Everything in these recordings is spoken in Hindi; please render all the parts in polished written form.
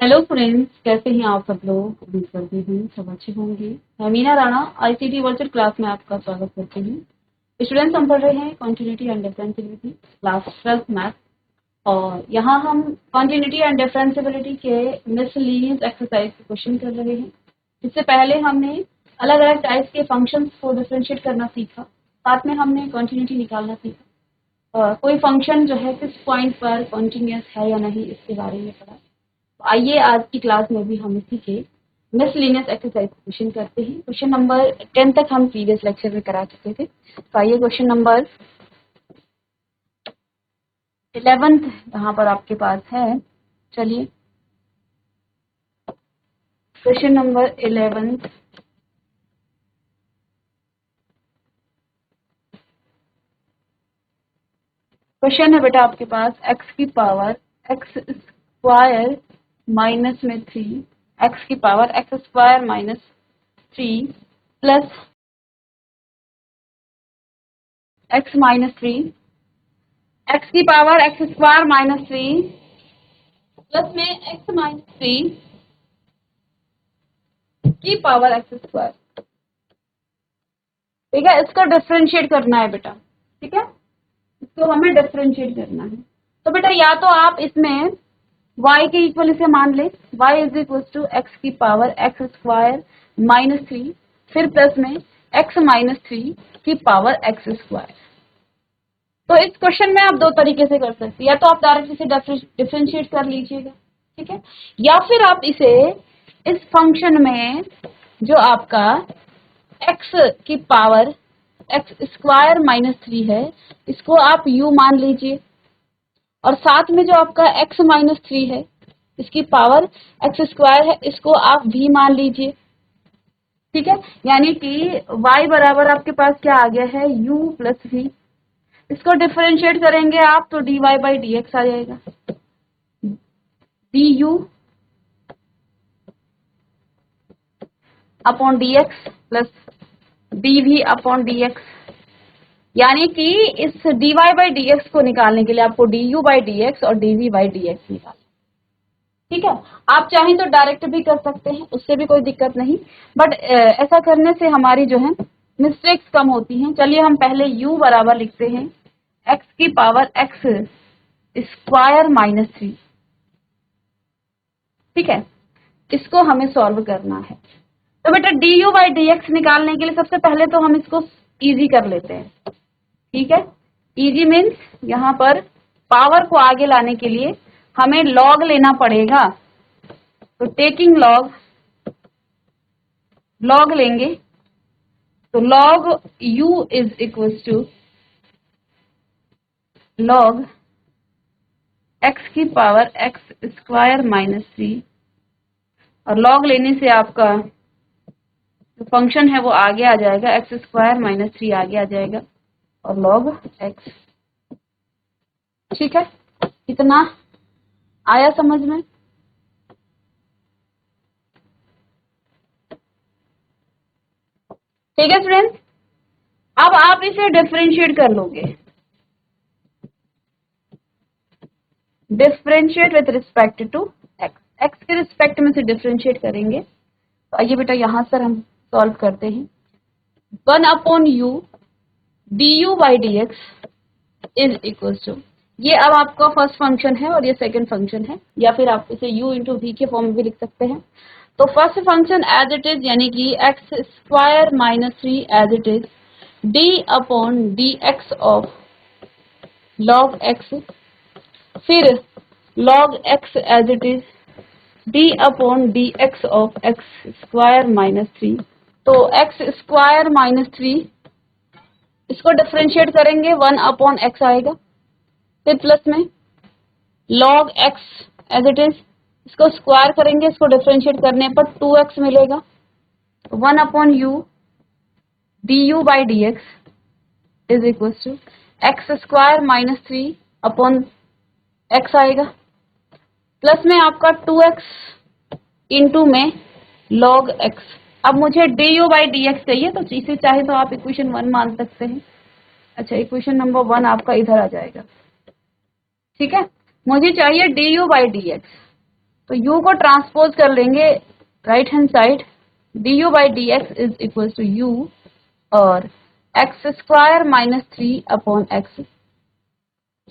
हेलो फ्रेंड्स, कैसे हैं आप सब लोग। उम्मीद करती हूँ सब अच्छे होंगे। मैं Meena Rana ICT virtual class में आपका स्वागत करती हूँ। स्टूडेंट्स, हम पढ़ रहे हैं continuity and differentiability class 12th math. और यहाँ हम कॉन्टिन्यूटी एंड डिफरेंशियबिलिटी के मिसलेनियस एक्सरसाइज के क्वेश्चन कर रहे हैं। इससे पहले हमने अलग अलग टाइप्स के फंक्शंस को डिफरेंशिएट करना सीखा, साथ में हमने कॉन्टिन्यूटी निकालना सीखा और कोई फंक्शन जो है किस पॉइंट पर कॉन्टिन्यूस है या नहीं इसके बारे में पढ़ा। आइए आज की क्लास में भी हम इसी के मिसलेनियस एक्सरसाइज क्वेश्चन करते हैं। क्वेश्चन नंबर 10 तक हम प्रीवियस लेक्चर में करा चुके थे। तो आइए क्वेश्चन नंबर 11th यहाँ पर आपके पास है। चलिए क्वेश्चन नंबर 11th। क्वेश्चन है बेटा आपके पास x की पावर x स्क्वायर माइनस में 3, x की power x square minus 3 plus x minus 3, x की power x square minus 3 plus में x माइनस 3 की पावर x स्क्वायर। ठीक है, इसको डिफरेंशिएट करना है बेटा। ठीक है, इसको हमें डिफरेंशिएट करना है। तो बेटा या तो आप इसमें y के इक्वल इसे मान ले, y is equal to x की पावर x स्क्वायर माइनस 3 फिर प्लस में x माइनस 3 की पावर x स्क्वायर। तो इस क्वेश्चन में आप दो तरीके से कर सकते हैं, या तो आप डायरेक्ट इसे डिफरेंशिएट कर लीजिएगा, ठीक है, या फिर आप इसे इस फंक्शन में जो आपका x की पावर x स्क्वायर माइनस 3 है इसको आप u मान लीजिए, और साथ में जो आपका x माइनस 3 है इसकी पावर x स्क्वायर है इसको आप v मान लीजिए। ठीक है, यानी कि y बराबर आपके पास क्या आ गया है, u प्लस v। इसको डिफरेंशिएट करेंगे आप तो dy बाई डी एक्स आ जाएगा, du upon d x plus dv upon d x. यानी कि इस dy बाई डी एक्स को निकालने के लिए आपको du बाई डी एक्स और dv बाई डी एक्स निकालना। ठीक है, आप चाहें तो डायरेक्ट भी कर सकते हैं, उससे भी कोई दिक्कत नहीं, बट ऐसा करने से हमारी जो है मिस्टेक्स कम होती हैं। चलिए हम पहले u बराबर लिखते हैं x की पावर x स्क्वायर माइनस 3। ठीक है, इसको हमें सॉल्व करना है। तो बेटा du बाई डी एक्स निकालने के लिए सबसे पहले तो हम इसको इजी कर लेते हैं। ठीक है, इजी मीन्स यहाँ पर पावर को आगे लाने के लिए हमें लॉग लेना पड़ेगा। तो टेकिंग लॉग, लॉग लेंगे तो log u is equal to log x की पावर x स्क्वायर माइनस 3, और लॉग लेने से आपका जो फंक्शन है वो आगे आ जाएगा, x स्क्वायर माइनस 3 आगे आ जाएगा और लॉग x। ठीक है, इतना आया समझ में। ठीक है फ्रेंड्स, अब आप इसे डिफरेंशिएट कर लोगे, differentiate with respect to x, x के रिस्पेक्ट में से डिफरेंशिएट करेंगे। तो आइए बेटा यहाँ सर हम सॉल्व करते हैं। 1 upon u du by D x is equal to, ये अब आपका फर्स्ट फंक्शन है और ये सेकंड फंक्शन है, या फिर आप इसे u इंटू वी के फॉर्म में भी लिख सकते हैं। तो first function as it is यानी कि x square minus 3 as it is d upon d x of log x, फिर log x as it is d upon d x of x square minus 3। तो एक्स स्क्वायर माइनस 3 इसको डिफरेंशिएट करेंगे 1 अपॉन एक्स आएगा, फिर प्लस में log x as it is, इसको स्क्वायर करेंगे, इसको डिफरेंशिएट करने पर 2x मिलेगा, 1 upon u du by D x is equal to x square minus 3 upon x आएगा, प्लस में आपका 2x इंटू में log x। अब मुझे du बाई डी एक्स चाहिए, तो इसे चाहे तो आप इक्वेशन 1 मान सकते हैं। अच्छा, इक्वेशन नंबर 1 आपका इधर आ जाएगा। ठीक है, मुझे चाहिए du बाई डी एक्स, तो u को ट्रांसपोज कर लेंगे right hand side, du by D x is equal to u और x square minus 3 upon x,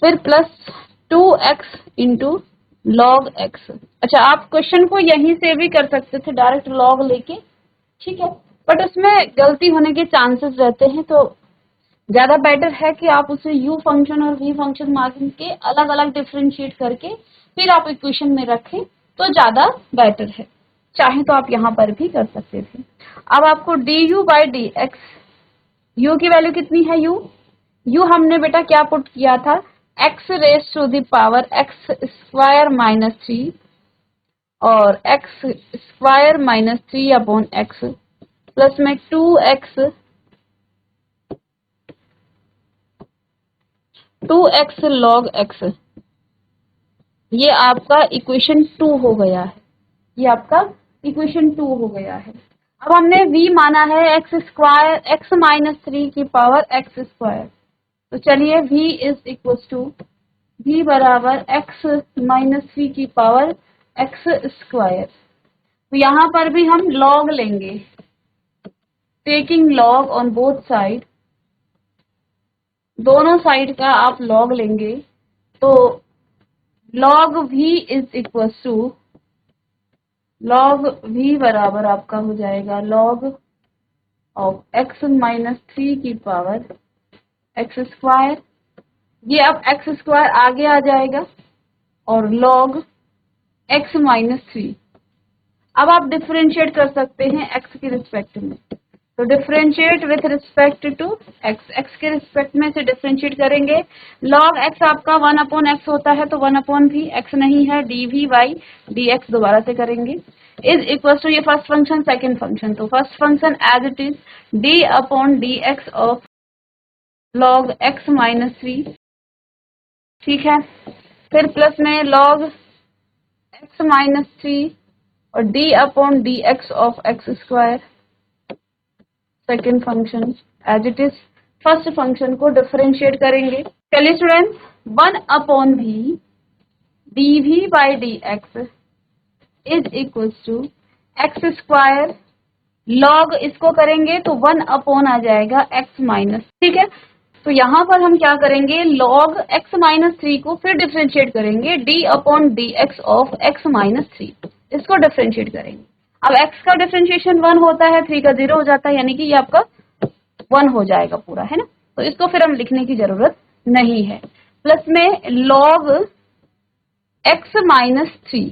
फिर plus 2x into log x. अच्छा, आप क्वेश्चन को यहीं से भी कर सकते थे डायरेक्ट लॉग लेके, ठीक है, बट उसमें गलती होने के चांसेस रहते हैं, तो ज्यादा बेटर है कि आप उसे u फंक्शन और v फंक्शन मान के अलग अलग डिफरेंशिएट करके फिर आप इक्वेशन में रखें तो ज्यादा बेटर है। चाहे तो आप यहाँ पर भी कर सकते थे। अब आपको du by D x, u की वैल्यू कितनी है, u हमने बेटा क्या पुट किया था, x raise to the power x square minus 3 और x square minus 3 upon x plus में 2x log x, ये आपका इक्वेशन 2 हो गया है, ये आपका इक्वेशन 2 हो गया है। अब हमने v माना है एक्स स्क्वायर एक्स माइनस 3 की पावर एक्स स्क्वायर, तो चलिए v is equal to v बराबर एक्स माइनस 3 की पावर एक्स स्क्वायर। तो यहाँ पर भी हम log लेंगे, taking log on both side, दोनों साइड का आप log लेंगे, तो log v is equal to log v बराबर आपका हो जाएगा log ऑफ x माइनस 3 की पावर एक्स स्क्वायर, ये अब एक्स स्क्वायर आगे आ जाएगा और log x माइनस 3। अब आप डिफरेंशिएट कर सकते हैं x के रिस्पेक्ट में, तो differentiate with respect to x, x के रिस्पेक्ट में से डिफरेंशिएट करेंगे, log x आपका 1 अपॉन x होता है, तो 1 अपॉन भी x नहीं है, dv बाई dx दोबारा से करेंगे इज इक्वल टू, ये फर्स्ट फंक्शन सेकंड फंक्शन, तो first function as it is d upon dx of log x minus 3, ठीक है, फिर प्लस में log x माइनस 3 और d upon dx of x square, second function as it is first function को डिफरेंशिएट करेंगे। चलिए students, 1 upon v dv by D x is equal to x square, log इसको करेंगे तो 1 अपॉन आ जाएगा x माइनस, ठीक है, तो यहाँ पर हम क्या करेंगे, log x माइनस 3 को फिर डिफरेंशिएट करेंगे d upon d x of x minus 3, इसको डिफरेंशिएट करेंगे। अब x का डिफरेंशिएशन 1 होता है, 3 का 0 हो जाता है, यानी कि ये आपका 1 हो जाएगा पूरा, है ना, तो इसको फिर हम लिखने की जरूरत नहीं है। प्लस में log x माइनस 3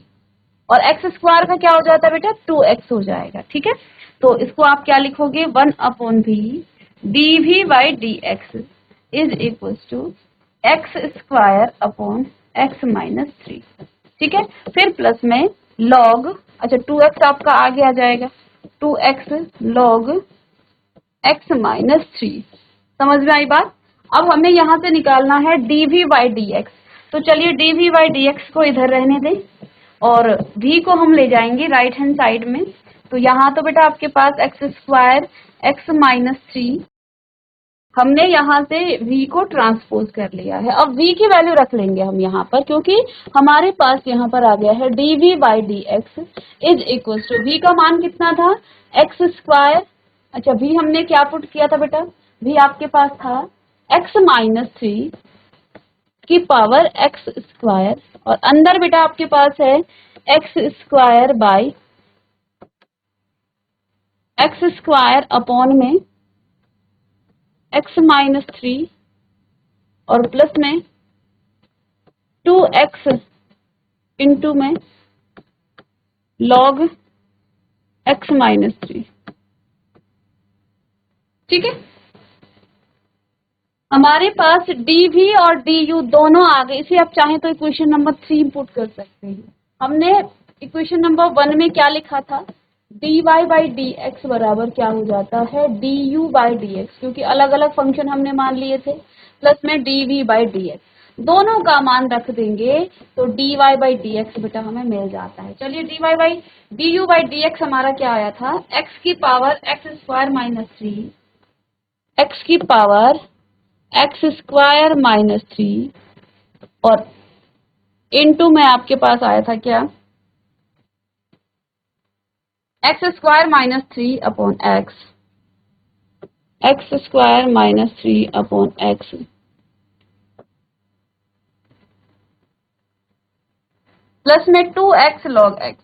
और एक्स स्क्वायर का क्या हो जाता है बेटा, 2x हो जाएगा, ठीक है, तो इसको आप क्या लिखोगे, 1 upon v dv by D x is equal to x square upon x minus 3, ठीक है, फिर प्लस में log, अच्छा 2x आपका आगे आ जाएगा, 2x log x माइनस 3, समझ में आई बात। अब हमें यहाँ से निकालना है dv बाई डी एक्स, तो चलिए dv बाई डी एक्स को इधर रहने दें और v को हम ले जाएंगे राइट हैंड साइड में, तो यहाँ तो बेटा आपके पास एक्स स्क्वायर एक्स माइनस 3, हमने यहाँ से v को ट्रांसपोज कर लिया है। अब v की वैल्यू रख लेंगे हम यहाँ पर, क्योंकि हमारे पास यहाँ पर आ गया है dv by D x is equal to, v का मान कितना था, एक्स स्क्वायर, अच्छा v हमने क्या पुट किया था बेटा, v आपके पास था x माइनस 3 की पावर एक्स स्क्वायर और अंदर बेटा आपके पास है x square by x square upon में एक्स माइनस 3 और प्लस में 2x इंटू में log x माइनस 3, ठीक है, हमारे पास dv और du दोनों आ गए, इसे आप चाहें तो इक्वेशन नंबर 3 पुट कर सकते हैं। हमने इक्वेशन नंबर 1 में क्या लिखा था, dy बाई डी एक्स बराबर क्या हो जाता है, du बाई डी एक्स, क्योंकि अलग अलग फंक्शन हमने मान लिए थे, प्लस में dv बाई डी एक्स, दोनों का मान रख देंगे तो dy बाई डी एक्स बेटा हमें मिल जाता है। चलिए dy by du by D x हमारा क्या आया था, x की power x square minus 3, x की पावर एक्स स्क्वायर माइनस 3 और इनटू में आपके पास आया था क्या, x square minus 3 upon x square minus 3 upon x plus में 2x log x।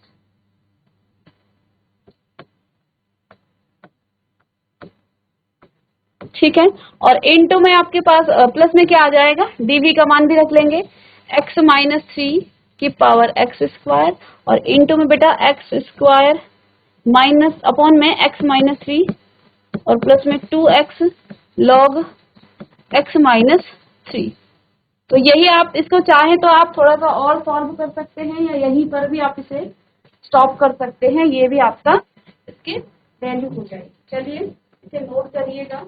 ठीक है, और इनटू में आपके पास प्लस में क्या आ जाएगा, dv का मान भी रख लेंगे, x माइनस 3 की पावर एक्स स्क्वायर, और इनटू में बेटा एक्स स्क्वायर माइनस अपॉन में x माइनस 3 और प्लस में 2x log x माइनस 3। तो यही आप इसको चाहें तो आप थोड़ा सा और सॉल्व कर सकते हैं, या यहीं पर भी आप इसे स्टॉप कर सकते हैं, ये भी आपका इसकी वैल्यू हो जाएगी। चलिए इसे नोट करिएगा।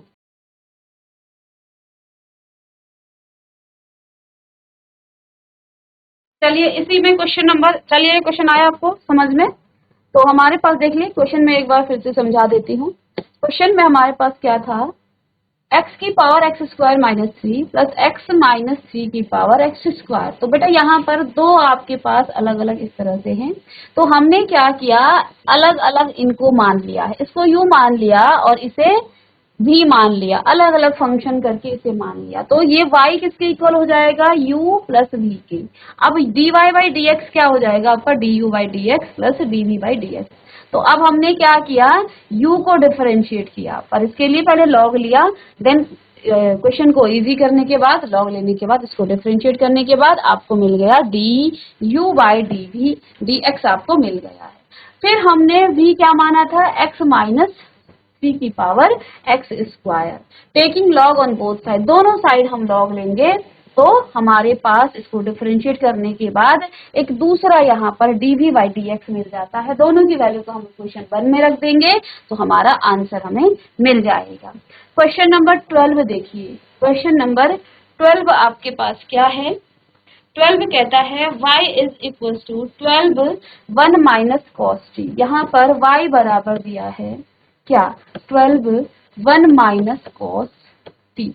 चलिए इसी में क्वेश्चन नंबर, चलिए क्वेश्चन आया आपको समझ में, तो हमारे पास देख लीजिए क्वेश्चन में एक बार फिर से समझा देती हूँ। क्वेश्चन में हमारे पास क्या था, एक्स की power x square minus 3 plus x minus 3 की पावर एक्स स्क्वायर। तो बेटा यहाँ पर दो आपके पास अलग अलग इस तरह से हैं, तो हमने क्या किया, अलग अलग इनको मान लिया है, इसको यू मान लिया और इसे भी मान लिया, अलग अलग फंक्शन करके इसे मान लिया। तो ये y किसके इक्वल हो जाएगा, u प्लस v के। अब dy बाई डी एक्स क्या हो जाएगा आपका, du by D x plus dv by D x. तो अब हमने क्या किया, u को डिफरेंशिएट किया, पर इसके लिए पहले log लिया, देन क्वेश्चन को इजी करने के बाद, log लेने के बाद, इसको डिफरेंशिएट करने के बाद आपको मिल गया du बाई dv dx आपको मिल गया है। फिर हमने v क्या माना था, x माइनस 3 की power x square, taking log on both side, दोनों साइड हम लॉग लेंगे, तो हमारे पास इसको डिफरेंशिएट करने के बाद एक दूसरा यहाँ पर dv बाई dx मिल जाता है। दोनों की वैल्यू को हम क्वेश्चन 1 में रख देंगे तो हमारा आंसर हमें मिल जाएगा। क्वेश्चन नंबर 12 देखिए, क्वेश्चन नंबर 12 आपके पास क्या है, 12 कहता है y is equal to 12 1 minus cos t. यहाँ पर y बराबर दिया है क्या, 12 1 माइनस कॉस टी।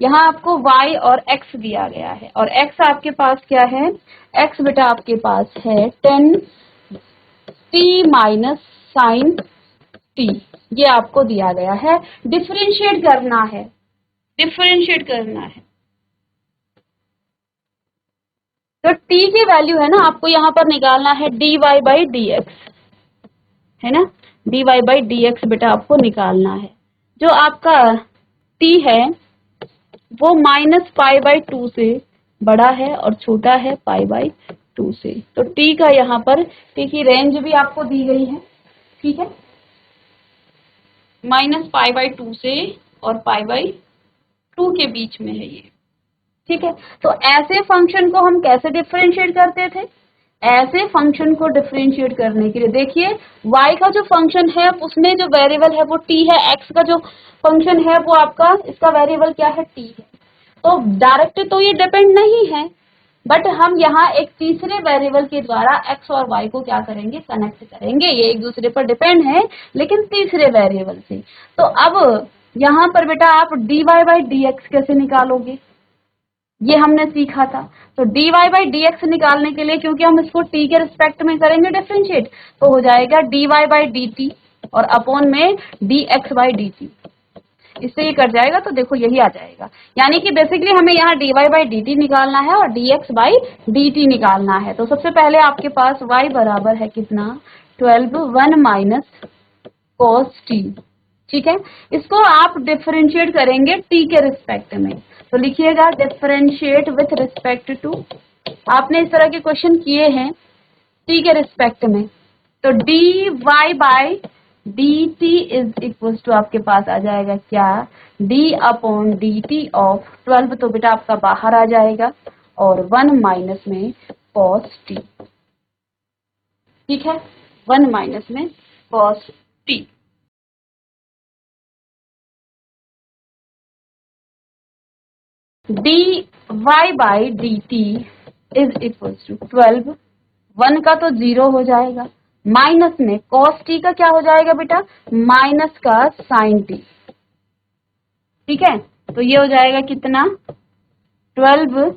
यहाँ आपको y और x दिया गया है, और x आपके पास क्या है, x बेटा आपके पास है 10 t माइनस साइन t, ये आपको दिया गया है। डिफरेंशिएट करना है, डिफरेंशिएट करना है, तो t की वैल्यू है ना आपको यहाँ पर निकालना है dy बाई डी एक्स, है ना, dy बाई डी एक्स बेटा आपको निकालना है। जो आपका t है वो माइनस पाई बाई 2 से बड़ा है और छोटा है पाई बाई 2 से, तो t का यहाँ पर t की रेंज भी आपको दी गई है, ठीक है, माइनस पाई बाई 2 से और पाई बाई 2 के बीच में है ये, ठीक है। तो ऐसे फंक्शन को हम कैसे डिफरेंशिएट करते थे, ऐसे फंक्शन को डिफरेंशिएट करने के लिए देखिए, y का जो फंक्शन है उसमें जो वेरिएबल है वो t है, x का जो फंक्शन है वो आपका, इसका वेरिएबल क्या है, t है। तो डायरेक्ट तो ये डिपेंड नहीं है, बट हम यहाँ एक तीसरे वेरिएबल के द्वारा x और y को क्या करेंगे, कनेक्ट करेंगे, ये एक दूसरे पर डिपेंड है लेकिन तीसरे वेरिएबल से। तो अब यहाँ पर बेटा आप dy बाई डी एक्स कैसे निकालोगे, ये हमने सीखा था। तो dy बाई डी एक्स निकालने के लिए, क्योंकि हम इसको t के रिस्पेक्ट में करेंगे डिफरेंशिएट, तो हो जाएगा dy बाई डी टी और अपॉन में dx बाई डी टी, इससे ये कट जाएगा तो देखो यही आ जाएगा। यानी कि बेसिकली हमें यहाँ dy बाई डी टी निकालना है और dx बाई डी टी निकालना है। तो सबसे पहले आपके पास y बराबर है कितना, 12 1 माइनस कॉस टी, ठीक है। इसको आप डिफरेंशिएट करेंगे t के रिस्पेक्ट में, तो लिखिएगा डिफरेंशिएट विथ रिस्पेक्ट टू, आपने इस तरह के क्वेश्चन किए हैं t के रिस्पेक्ट में, तो dy by dt is equal to आपके पास आ जाएगा क्या, d upon d t of 12, तो बेटा आपका बाहर आ जाएगा, और 1 माइनस में cos t, ठीक है, 1 माइनस में cos t। dy by d t is equal to 12, 1 का तो 0 हो जाएगा, माइनस में cos t का क्या हो जाएगा बेटा, माइनस का sin t, ठीक है। तो ये हो जाएगा कितना, 12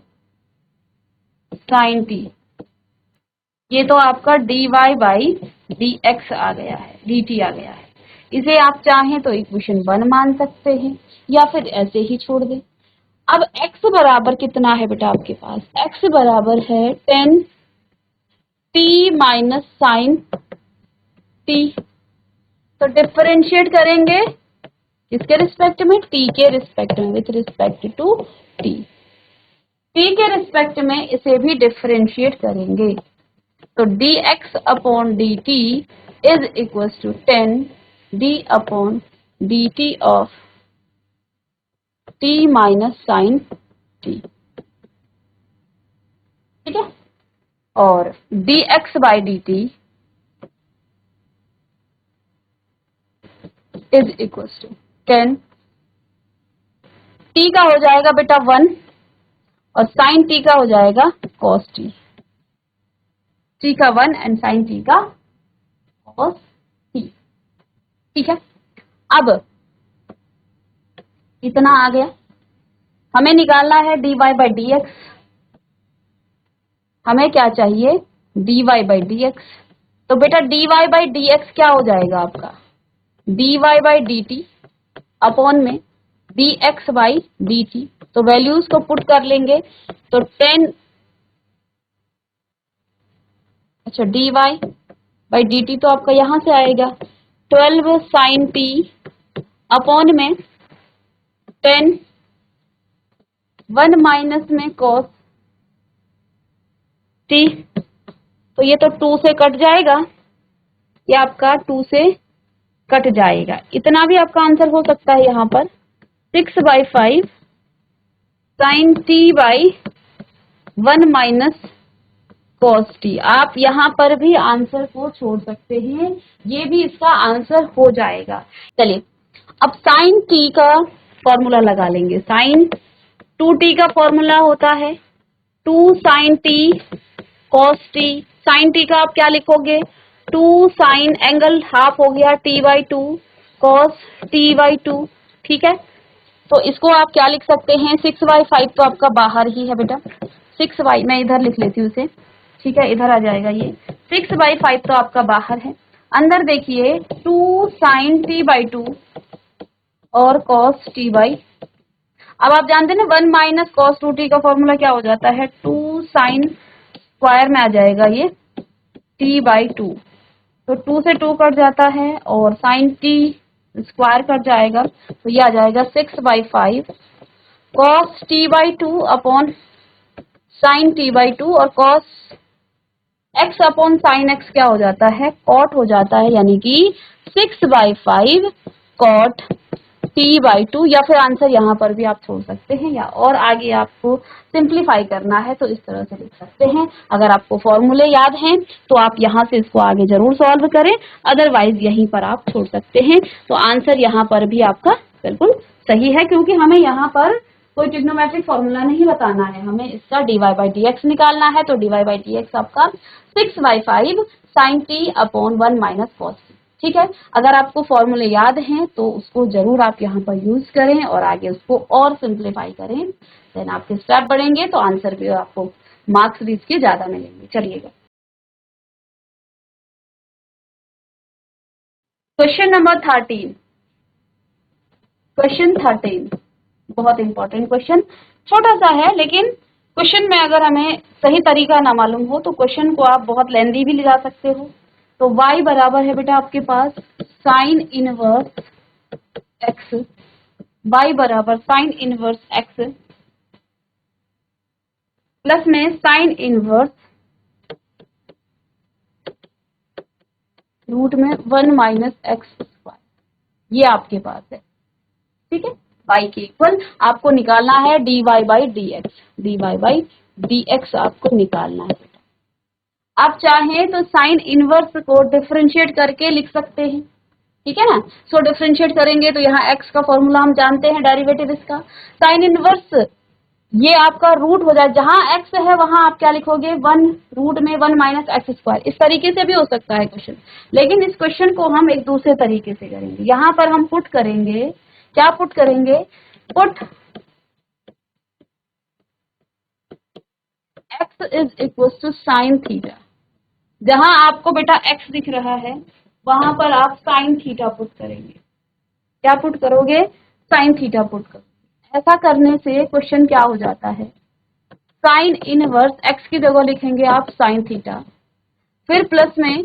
sin t, ये तो आपका dy बाई dx आ गया है, dt आ गया है। इसे आप चाहें तो इक्वेशन 1 मान सकते हैं या फिर ऐसे ही छोड़ दें। अब x बराबर कितना है बेटा आपके पास? x बराबर है 10t माइनस साइन t। तो डिफरेंशिएट करेंगे किसके रिस्पेक्ट में? t के रिस्पेक्ट में, with respect to t। t के रिस्पेक्ट में इसे भी डिफरेंशिएट करेंगे तो dx upon dt is equal to 10 d upon dt of t minus sine t। ठीक है, और dx by dt is equal to 10, t का हो जाएगा बेटा 1 और साइन t का हो जाएगा cos t। t का 1 एंड साइन t का cos t। ठीक है, अब इतना आ गया। हमें निकालना है dy बाई dx। हमें क्या चाहिए? dy by dx। तो बेटा dy बाई dx क्या हो जाएगा आपका? dy बाई dt अपॉन में dx बाई dt। तो वैल्यूज को पुट कर लेंगे तो 10, अच्छा dy बाई dt तो आपका यहां से आएगा 12 साइन t अपॉन में 10 1 माइनस में cos t। तो ये तो 2 से कट जाएगा, ये आपका 2 से कट जाएगा। इतना भी आपका आंसर हो सकता है यहाँ पर 6/5 sine t by 1 minus cos t। आप यहाँ पर भी आंसर को छोड़ सकते हैं, ये भी इसका आंसर हो जाएगा। चलिए अब साइन t का फॉर्मूला लगा लेंगे। साइन 2t का फॉर्मूला होता है 2 sine t cos t। Sine t का आप क्या लिखोगे? 2 साइन एंगल हाफ हो गया t by 2 cos t by 2। ठीक है, तो इसको आप क्या लिख सकते हैं? 6/5 तो आपका बाहर ही है बेटा, 6y मैं इधर लिख लेती हूँ उसे। ठीक है, इधर आ जाएगा ये 6/5 तो आपका बाहर है। अंदर देखिए 2 साइन t बाई 2 और cos t बाई, अब आप जानते हैं ना 1 माइनस cos 2t का फॉर्मूला क्या हो जाता है? 2 साइन स्क्वायर में आ जाएगा ये t बाई 2। तो 2 से 2 कट जाता है और साइन t स्क्वायर कट जाएगा तो ये आ जाएगा 6/5 cos t by 2 upon sine t by 2 और cos x upon sine x क्या हो जाता है? cot हो जाता है, यानी कि 6/5 cot t बाई 2। या फिर आंसर यहाँ पर भी आप छोड़ सकते हैं, या और आगे आपको सिंप्लीफाई करना है तो इस तरह से लिख सकते हैं। अगर आपको फॉर्मूले याद हैं तो आप यहाँ से इसको आगे जरूर सॉल्व करें, अदरवाइज यहीं पर आप छोड़ सकते हैं। तो आंसर यहाँ पर भी आपका बिल्कुल सही है, क्योंकि हमें यहाँ पर कोई ट्रिग्नोमेट्रिक फॉर्मूला नहीं बताना है, हमें इसका dy बाई dx निकालना है। तो dy बाई dx आपका 6/5 sine t upon 1 minus cos t। ठीक है, अगर आपको फॉर्मूले याद हैं तो उसको जरूर आप यहाँ पर यूज करें और आगे उसको और सिंप्लीफाई करें, देन आपके स्टेप बढ़ेंगे तो आंसर भी आपको मार्क्स भी इसके ज्यादा मिलेंगे। चलिएगा क्वेश्चन नंबर 13। क्वेश्चन 13 बहुत इंपॉर्टेंट क्वेश्चन, छोटा सा है लेकिन क्वेश्चन में अगर हमें सही तरीका ना मालूम हो तो क्वेश्चन को आप बहुत लेंदी भी ले जा सकते हो। तो y बराबर है बेटा आपके पास साइन इनवर्स x, y बराबर साइन इनवर्स x प्लस में साइन इनवर्स रूट में 1 माइनस एक्स स्क्वायर, ये आपके पास है। ठीक है, y के इक्वल आपको निकालना है dy by dx, dy by dx आपको निकालना है। आप चाहें तो साइन इनवर्स को डिफरेंशिएट करके लिख सकते हैं। ठीक है ना, सो डिफरेंशिएट करेंगे तो यहाँ x का फॉर्मूला हम जानते हैं, डेरिवेटिव इसका। साइन इनवर्स ये आपका रूट हो जाए, जहां x है वहां आप क्या लिखोगे? 1 रूट में 1 माइनस एक्स स्क्वायर। इस तरीके से भी हो सकता है क्वेश्चन, लेकिन इस क्वेश्चन को हम एक दूसरे तरीके से करेंगे। यहाँ पर हम पुट करेंगे, क्या पुट करेंगे? Put x is equal to sine theta. जहां आपको बेटा x दिख रहा है वहां पर आप साइन थीटा पुट करेंगे। क्या पुट करोगे? साइन थीटा पुट करोगे। ऐसा करने से क्वेश्चन क्या हो जाता है, साइन इनवर्स x की जगह लिखेंगे आप साइन थीटा, फिर प्लस में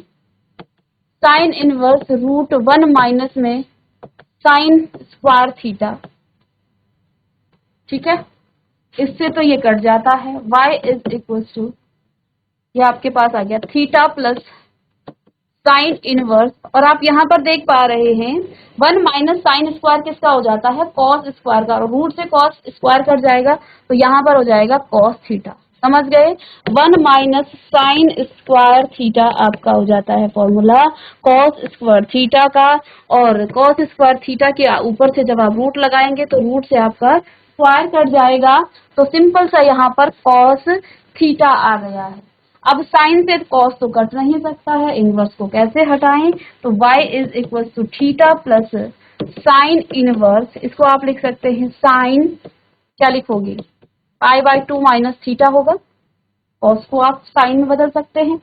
साइन इनवर्स √1 माइनस में साइन स्क्वायर थीटा। ठीक है, इससे तो ये कट जाता है, y इज इक्वल टू, ये आपके पास आ गया थीटा प्लस साइन इनवर्स, और आप यहाँ पर देख पा रहे हैं 1 माइनस साइन स्क्वायर किसका हो जाता है, कॉस स्क्वायर का, और रूट से कॉस स्क्वायर कट जाएगा तो यहाँ पर हो जाएगा कॉस थीटा। समझ गए? 1 माइनस साइन स्क्वायर थीटा आपका हो जाता है फॉर्मूला कॉस स्क्वायर थीटा का, और कॉस स्क्वायर थीटा के ऊपर से जब आप रूट लगाएंगे तो रूट से आपका स्क्वायर कट जाएगा, तो सिंपल सा यहाँ पर कॉस थीटा आ गया है। अब साइन से कॉस तो कट नहीं सकता है, इनवर्स को कैसे हटाएं, तो y is equal to theta plus sine inverse, इसको आप लिख सकते हैं साइन, क्या लिखोगे, π/2 माइनस थीटा होगा, कॉस को आप साइन में बदल सकते हैं।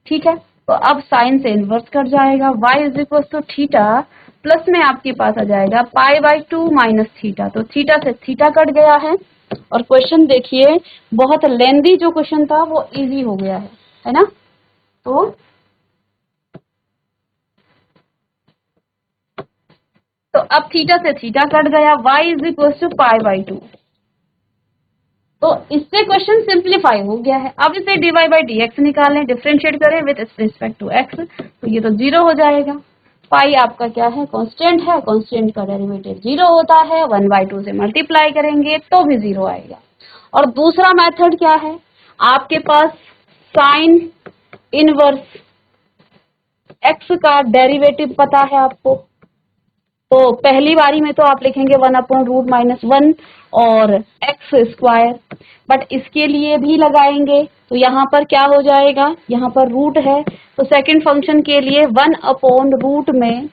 ठीक है, तो अब साइन से इनवर्स कट जाएगा, y is equal to theta plus में आपके पास आ जाएगा π/2 माइनस थीटा, तो थीटा से थीटा कट गया है। और क्वेश्चन देखिए, बहुत लेंदी जो क्वेश्चन था वो इजी हो गया है ना? तो अब थीटा से थीटा कट गया, y इज इक्वल टू π/2, तो इससे क्वेश्चन सिंप्लीफाई हो गया है। अब इसे dy/dx निकालें, डिफरेंशिएट करें विद रिस्पेक्ट टू x, तो ये तो 0 हो जाएगा। पाई आपका क्या है, कांस्टेंट है, कांस्टेंट का डेरिवेटिव 0 होता है, 1/2 से मल्टीप्लाई करेंगे तो भी 0 आएगा। और दूसरा मेथड क्या है, आपके पास साइन इनवर्स x का डेरिवेटिव पता है आपको, तो पहली बारी में तो आप लिखेंगे 1/√-1 और एक्स स्क्वायर, बट इसके लिए भी लगाएंगे तो यहाँ पर क्या हो जाएगा, यहाँ पर रूट है तो सेकंड फंक्शन के लिए 1/रूट में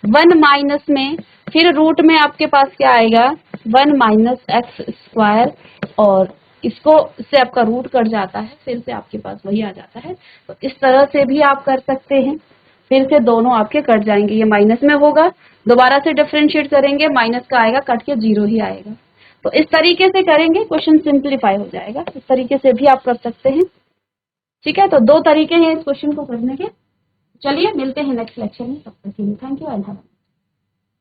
1 माइनस में, फिर रूट में आपके पास क्या आएगा 1 माइनस एक्स स्क्वायर, और इसको से आपका रूट कट जाता है, फिर से आपके पास वही आ जाता है। तो इस तरह से भी आप कर सकते हैं, फिर से दोनों आपके कट जाएंगे, ये माइनस में होगा, दोबारा से डिफरेंशिएट करेंगे, माइनस का आएगा कट के 0 ही आएगा। तो इस तरीके से करेंगे, क्वेश्चन सिंप्लीफाई हो जाएगा। इस तरीके से भी आप कर सकते हैं। ठीक है, तो 2 तरीके हैं इस क्वेश्चन को करने के। चलिए मिलते हैं नेक्स्ट लेक्चर में, तब तक के लिए थैंक यू एंड